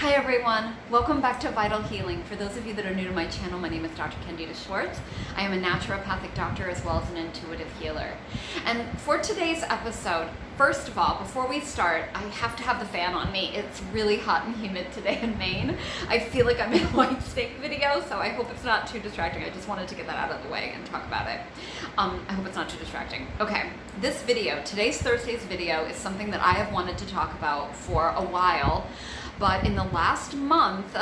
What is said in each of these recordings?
Hi everyone, welcome back to Vital Healing. For those of you that are new to my channel, my name is Dr. Candida Schwartz. I am a naturopathic doctor as well as an intuitive healer. And for today's episode, first of all, before we start, I have to have the fan on me. It's really hot and humid today in Maine. I feel like I'm in a white steak video, so I hope it's not too distracting. I just wanted to get that out of the way and talk about it. I hope it's not too distracting. Okay, this video, today's Thursday's video, is something that I have wanted to talk about for a while. But in the last month,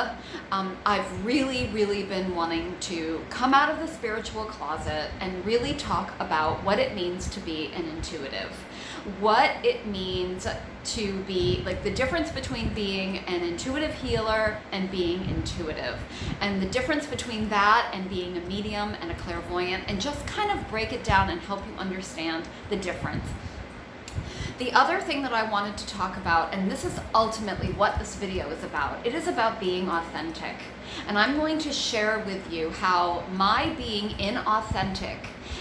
I've really been wanting to come out of the spiritual closet and really talk about what it means to be an intuitive. What it means to be, like the difference between being an intuitive healer and being intuitive. And the difference between that and being a medium and a clairvoyant, and just kind of break it down and help you understand the difference. The other thing that I wanted to talk about, and this is ultimately what this video is about, it is about being authentic. And I'm going to share with you how my being inauthentic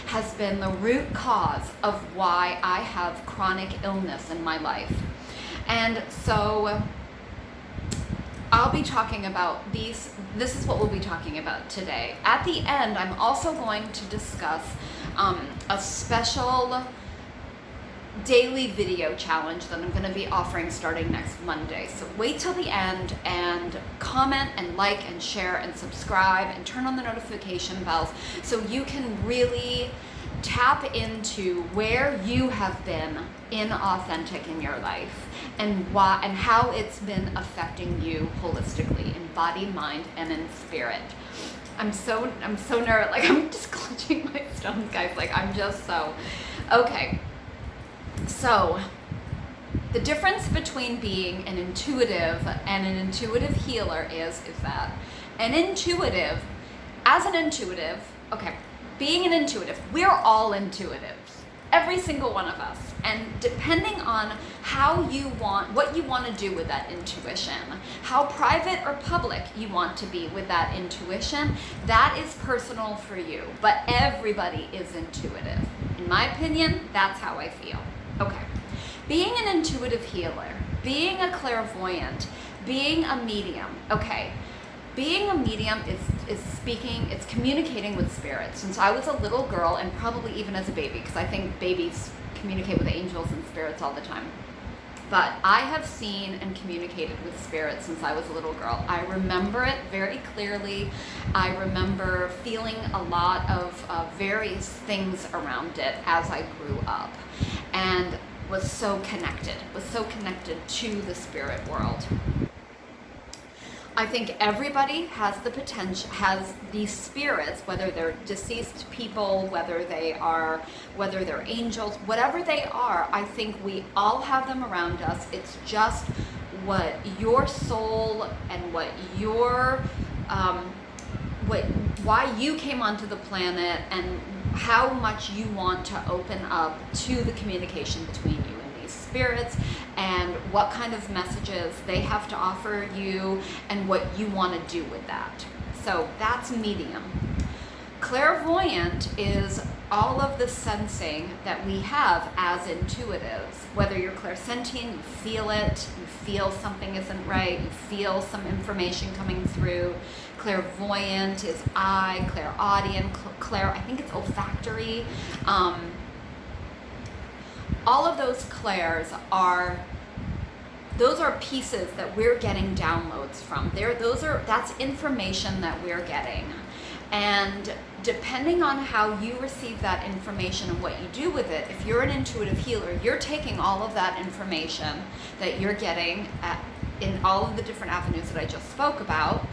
has been the root cause of why I have chronic illness in my life. And so I'll be talking about these, this is what we'll be talking about today. At the end, I'm also going to discuss a special daily video challenge that I'm going to be offering starting next Monday. So wait till the end and comment and like and share and subscribe and turn on the notification bells so you can really tap into where you have been inauthentic in your life and why and how it's been affecting you holistically in body, mind, and in spirit. I'm so nervous. Like, I'm just clutching my stones, guys. Like, I'm just so okay. So, the difference between being an intuitive and an intuitive healer is that an intuitive, as an intuitive, okay, being an intuitive, we're all intuitives, every single one of us. And depending on how you want, what you want to do with that intuition, how private or public you want to be with that intuition, that is personal for you. But everybody is intuitive. In my opinion, that's how I feel. Okay, being an intuitive healer, being a clairvoyant, being a medium, okay, being a medium is speaking, it's communicating with spirits. Since I was a little girl, and probably even as a baby, because I think babies communicate with angels and spirits all the time. But I have seen and communicated with spirits since I was a little girl. I remember it very clearly. I remember feeling a lot of various things around it as I grew up, and was so connected to the spirit world. I think everybody has the potential, has these spirits, whether they're deceased people, whether they're angels, whatever they are, I think we all have them around us. It's just what your soul and what your, why you came onto the planet and how much you want to open up to the communication between you and these spirits, and what kind of messages they have to offer you and what you want to do with that. So that's medium. Clairvoyant is all of the sensing that we have as intuitives. Whether you're clairsentient, you feel it, you feel something isn't right, you feel some information coming through. Clairvoyant is eye, clairaudient, I think it's olfactory. All of those clairs those are pieces that we're getting downloads from. That's information that we're getting. And depending on how you receive that information and what you do with it, if you're an intuitive healer, you're taking all of that information that you're getting in all of the different avenues that I just spoke about,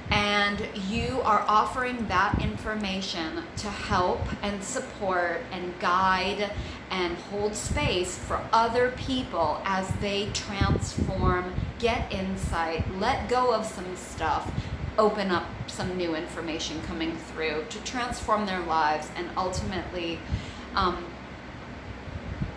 and you are offering that information to help and support and guide and hold space for other people as they transform, get insight, let go of some stuff, open up some new information coming through to transform their lives and ultimately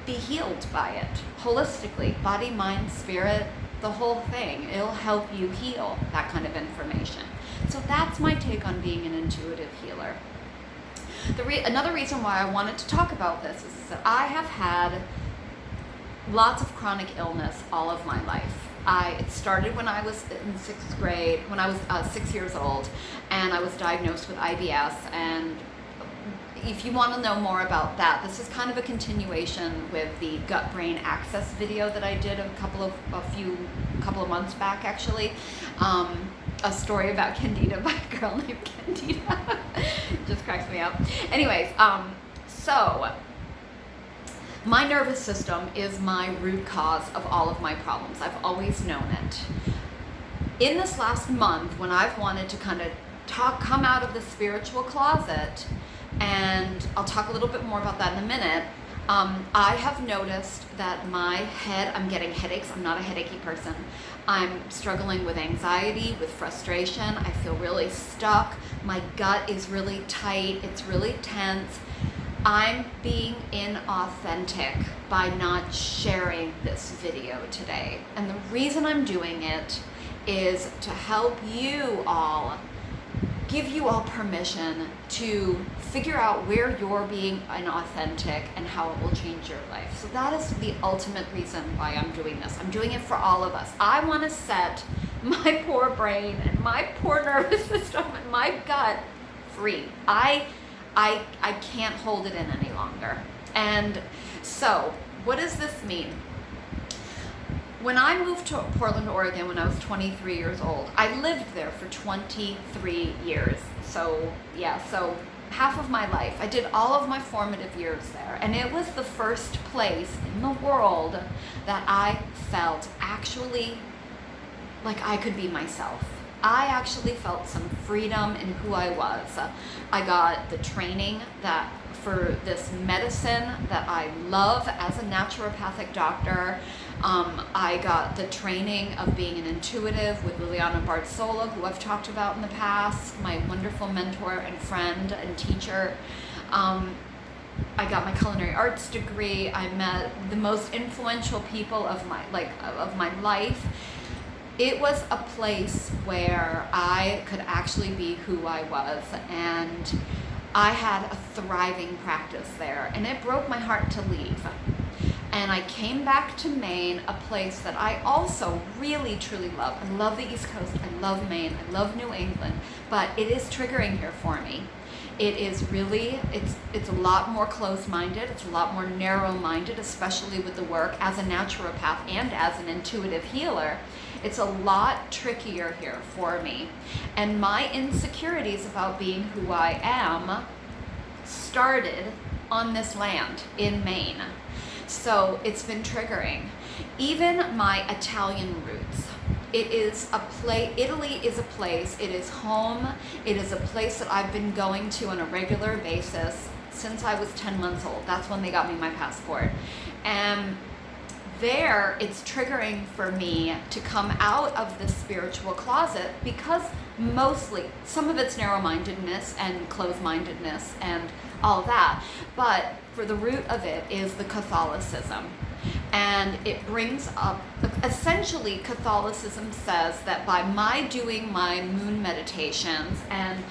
be healed by it holistically, body, mind, spirit, the whole thing. It'll help you heal, that kind of information. So that's my take on being an intuitive healer. Another reason why I wanted to talk about this is that I have had lots of chronic illness all of my life. It started when I was in sixth grade, when I was 6 years old, and I was diagnosed with IBS. And if you want to know more about that, this is kind of a continuation with the gut-brain access video that I did a couple of months back, actually. A story about Candida by a girl named Candida. Just cracks me up. Anyways, so my nervous system is my root cause of all of my problems. I've always known it. In this last month, when I've wanted to kind of come out of the spiritual closet, and I'll talk a little bit more about that in a minute, I have noticed that my head, I'm getting headaches. I'm not a headachy person. I'm struggling with anxiety, with frustration. I feel really stuck. My gut is really tight. It's really tense. I'm being inauthentic by not sharing this video today. And the reason I'm doing it is to help you all, give you all permission to figure out where you're being inauthentic and how it will change your life. So that is the ultimate reason why I'm doing this. I'm doing it for all of us. I want to set my poor brain and my poor nervous system and my gut free. I can't hold it in any longer. And so what does this mean? When I moved to Portland, Oregon, when I was 23 years old, I lived there for 23 years. So half of my life. I did all of my formative years there. And it was the first place in the world that I felt actually like I could be myself. I actually felt some freedom in who I was. I got the training for this medicine that I love as a naturopathic doctor. I got the training of being an intuitive with Liliana Bartzola, who I've talked about in the past, my wonderful mentor and friend and teacher. I got my culinary arts degree. I met the most influential people of my life. It was a place where I could actually be who I was, and I had a thriving practice there, and it broke my heart to leave. And I came back to Maine, a place that I also really, truly love. I love the East Coast. I love Maine. I love New England. But it is triggering here for me. It is really, it's a lot more closed-minded. It's a lot more narrow-minded, especially with the work as a naturopath and as an intuitive healer. It's a lot trickier here for me. And my insecurities about being who I am started on this land in Maine. So it's been triggering. Even my Italian roots. Italy is a place, it is home, it is a place that I've been going to on a regular basis since I was 10 months old. That's when they got me my passport. And there, it's triggering for me to come out of the spiritual closet because mostly, some of it's narrow-mindedness and closed-mindedness and all that, but for the root of it is the Catholicism. And it brings up, essentially, Catholicism says that by my doing my moon meditations and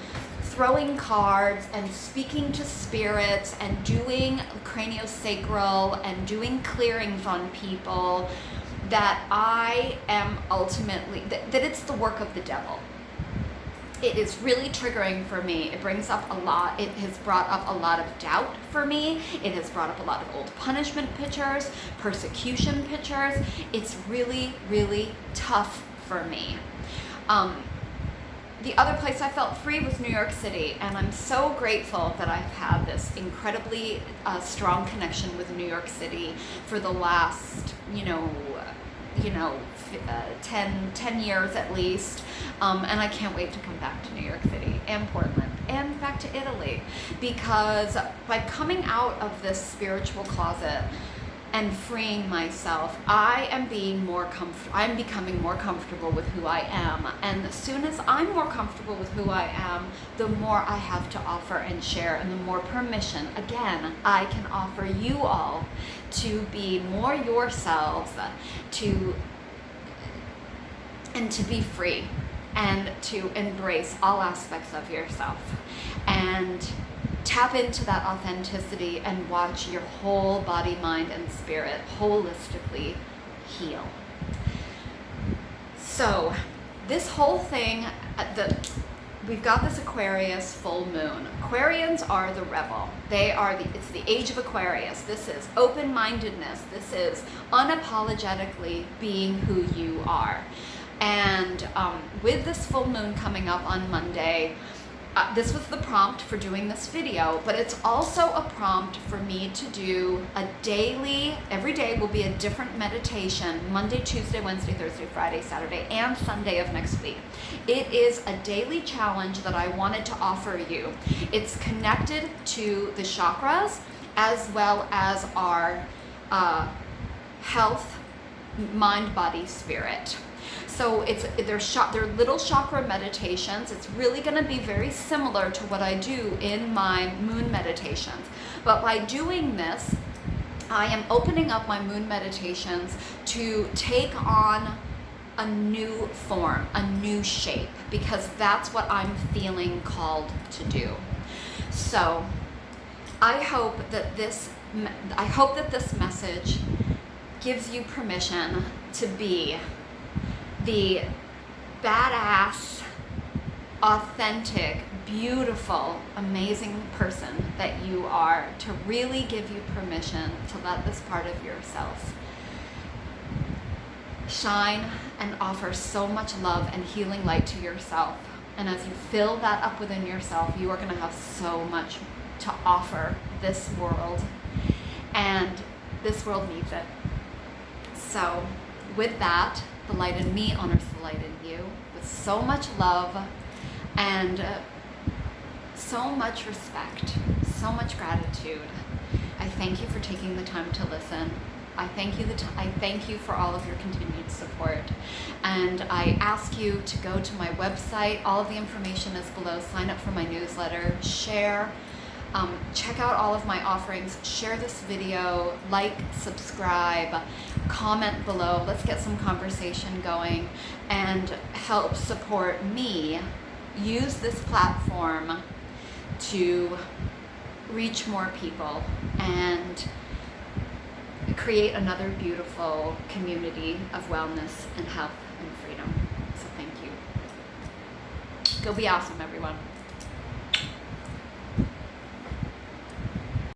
throwing cards and speaking to spirits and doing craniosacral and doing clearings on people, that I am ultimately, that it's the work of the devil. It is really triggering for me. It brings up a lot. It has brought up a lot of doubt for me. It has brought up a lot of old punishment pictures, persecution pictures. It's really, really tough for me. The other place I felt free was New York City, and I'm so grateful that I've had this incredibly strong connection with New York City for the last, 10 years at least, and I can't wait to come back to New York City and Portland and back to Italy, because by coming out of this spiritual closet and freeing myself, I'm becoming more comfortable with who I am. And as soon as I'm more comfortable with who I am, the more I have to offer and share, and the more permission, again, I can offer you all to be more yourselves, to be free, and to embrace all aspects of yourself. And tap into that authenticity and watch your whole body, mind, and spirit holistically heal. So this whole thing, we've got this Aquarius full moon. Aquarians are the rebel. It's the age of Aquarius. This is open-mindedness. This is unapologetically being who you are. And with this full moon coming up on Monday, this was the prompt for doing this video, but it's also a prompt for me to do a daily, every day will be a different meditation, Monday, Tuesday, Wednesday, Thursday, Friday, Saturday, and Sunday of next week. It is a daily challenge that I wanted to offer you. It's connected to the chakras as well as our health, mind, body, spirit. So they're little chakra meditations. It's really going to be very similar to what I do in my moon meditations. But by doing this, I am opening up my moon meditations to take on a new form, a new shape, because that's what I'm feeling called to do. So I hope that this message gives you permission to be the badass, authentic, beautiful, amazing person that you are, to really give you permission to let this part of yourself shine and offer so much love and healing light to yourself. And as you fill that up within yourself, you are going to have so much to offer this world, and this world needs it. So with that, the light in me honors the light in you with so much love and so much respect, so much gratitude. I thank you for taking the time to listen. I thank you for all of your continued support. And I ask you to go to my website. All of the information is below. Sign up for my newsletter, share, check out all of my offerings, share this video, like, subscribe, comment below. Let's get some conversation going and help support me use this platform to reach more people and create another beautiful community of wellness and health and freedom. So thank you. Go be awesome, everyone.